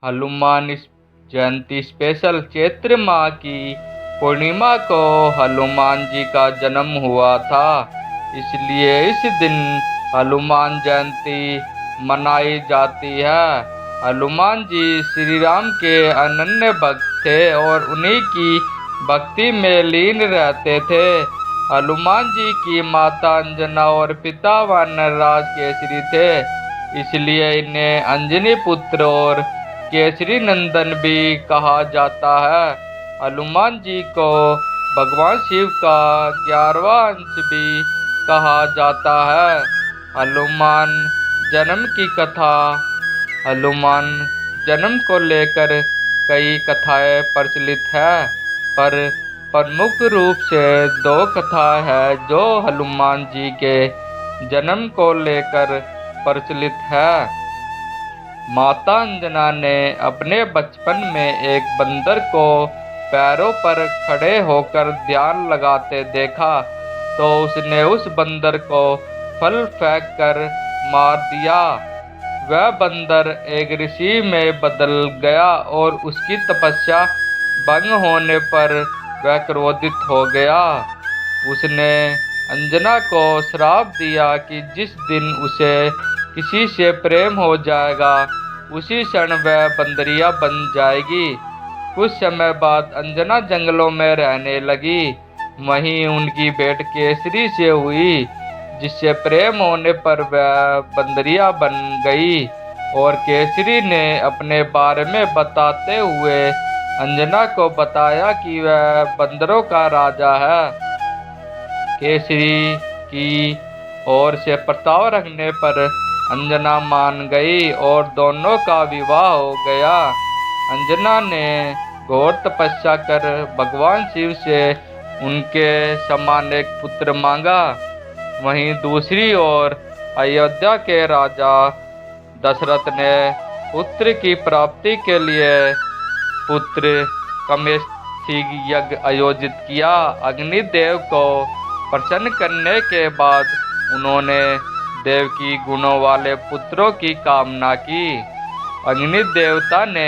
Hanuman Jayanti special. Chaitra माह की पूर्णिमा को हनुमान जी का जन्म हुआ था, इसलिए इस दिन हनुमान जयंती मनाई जाती है। हनुमान जी श्री राम के अनन्य भक्त थे और उन्हीं की भक्ति में लीन रहते थे। हनुमान जी की माता अंजना और पिता वानरराज केसरी थे, इसलिए इन्हें अंजनी पुत्र और केसरी नंदन भी कहा जाता है। हनुमान जी को भगवान शिव का 11वां अंश भी कहा जाता है। हनुमान जन्म की कथा। हनुमान जन्म को लेकर कई कथाएं प्रचलित है, पर प्रमुख रूप से दो कथाएं हैं जो हनुमान जी के जन्म को लेकर प्रचलित है। माता अंजना ने अपने बचपन में एक बंदर को पैरों पर खड़े होकर ध्यान लगाते देखा, तो उसने उस बंदर को फल फेंक कर मार दिया। वह बंदर एक ऋषि में बदल गया और उसकी तपस्या भंग होने पर वह क्रोधित हो गया। उसने अंजना को श्राप दिया कि जिस दिन उसे किसी से प्रेम हो जाएगा, उसी क्षण वह बंदरिया बन जाएगी। कुछ समय बाद अंजना जंगलों में रहने लगी। वहीं उनकी भेंट केसरी से हुई, जिससे प्रेम होने पर वह बंदरिया बन गई और केसरी ने अपने बारे में बताते हुए अंजना को बताया कि वह बंदरों का राजा है। केसरी की ओर से प्रस्ताव रखने पर अंजना मान गई और दोनों का विवाह हो गया। अंजना ने घोर तपस्या कर भगवान शिव से उनके समान एक पुत्र मांगा। वहीं दूसरी ओर अयोध्या के राजा दशरथ ने पुत्र की प्राप्ति के लिए पुत्र कामेष्ठी यज्ञ आयोजित किया। अग्निदेव को प्रसन्न करने के बाद उन्होंने देव की गुणों वाले पुत्रों की कामना की। अग्नि देवता ने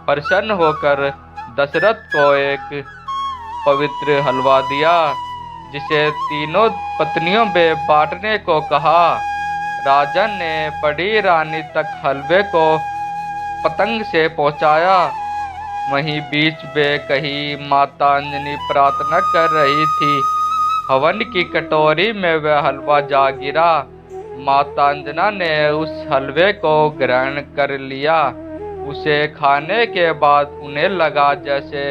प्रसन्न होकर दशरथ को एक पवित्र हलवा दिया, जिसे तीनों पत्नियों में बांटने को कहा। राजा ने बड़ी रानी तक हलवे को पतंग से पहुंचाया। वहीं बीच में कहीं माता अंजनी प्रार्थना कर रही थी। हवन की कटोरी में वह हलवा जा गिरा। माता अंजना ने उस हलवे को ग्रहण कर लिया। उसे खाने के बाद उन्हें लगा जैसे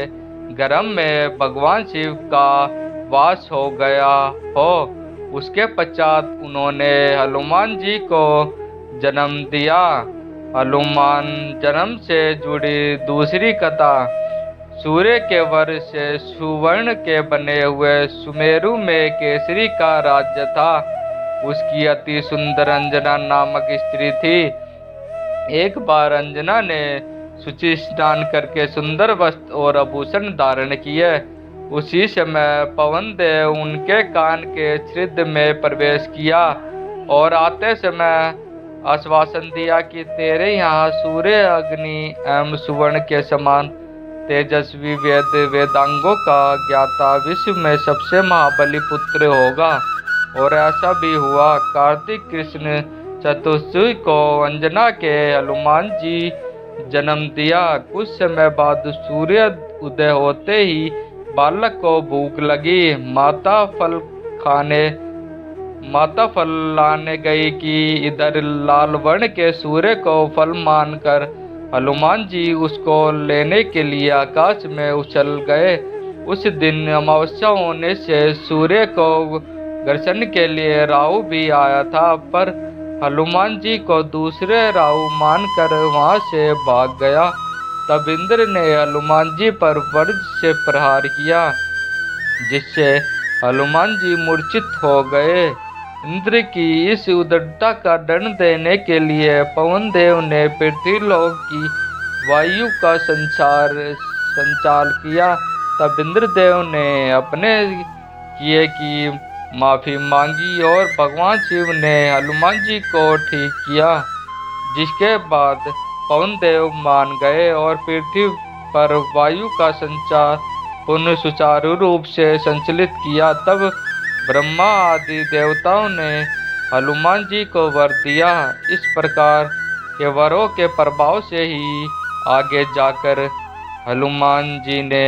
गर्भ में भगवान शिव का वास हो गया हो। उसके पश्चात उन्होंने हनुमान जी को जन्म दिया। हनुमान जन्म से जुड़ी दूसरी कथा। सूर्य के वर से सुवर्ण के बने हुए सुमेरु में केसरी का राज्य था। उसकी अति सुंदर अंजना नामक स्त्री थी। एक बार अंजना ने शुचि स्नान करके सुंदर वस्त्र और आभूषण धारण किए। उसी समय पवन देव उनके कान के छिद्र में प्रवेश किया और आते समय आश्वासन दिया कि तेरे यहाँ सूर्य, अग्नि एवं सुवर्ण के समान तेजस्वी वेदांगों का ज्ञाता विश्व में सबसे महाबली पुत्र होगा। और ऐसा भी हुआ। कार्तिक कृष्ण चतुर्थी को अंजना के हनुमान जी जन्म दिया। कुछ समय बाद सूर्य उदय होते ही बालक को भूख लगी। माता फल लाने गई कि इधर लाल वर्ण के सूर्य को फल मानकर हनुमान जी उसको लेने के लिए आकाश में उछल गए। उस दिन अमावस्या होने से सूर्य को दर्शन के लिए राहु भी आया था, पर हनुमान जी को दूसरे राहु मानकर वहां से भाग गया। तब इंद्र ने हनुमान जी पर वज्र से प्रहार किया, जिससे हनुमान जी मूर्छित हो गए। इंद्र की इस उदारता का दंड देने के लिए पवन देव ने पृथ्वीलोक की वायु का संचार किया। तब इंद्रदेव ने अपने किए की माफी मांगी और भगवान शिव ने हनुमान जी को ठीक किया, जिसके बाद पवन देव मान गए और पृथ्वी पर वायु का संचार पुनः सुचारू रूप से संचालित किया। तब ब्रह्मा आदि देवताओं ने हनुमान जी को वर दिया। इस प्रकार के वरों के प्रभाव से ही आगे जाकर हनुमान जी ने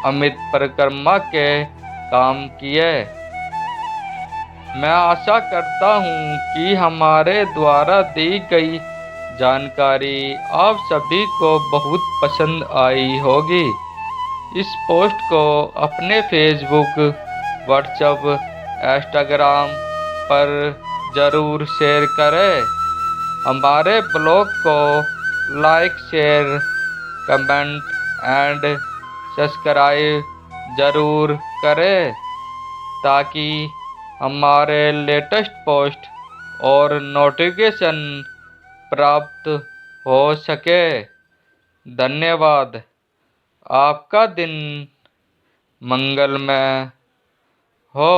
अमित परिक्रमा के काम किए। मैं आशा करता हूँ कि हमारे द्वारा दी गई जानकारी आप सभी को बहुत पसंद आई होगी। इस पोस्ट को अपने फेसबुक, व्हाट्सएप, इंस्टाग्राम पर ज़रूर शेयर करें। हमारे ब्लॉग को like, share, comment and subscribe ज़रूर करें ताकि हमारे लेटेस्ट पोस्ट और नोटिफिकेशन प्राप्त हो सके। धन्यवाद। आपका दिन मंगलमय हो।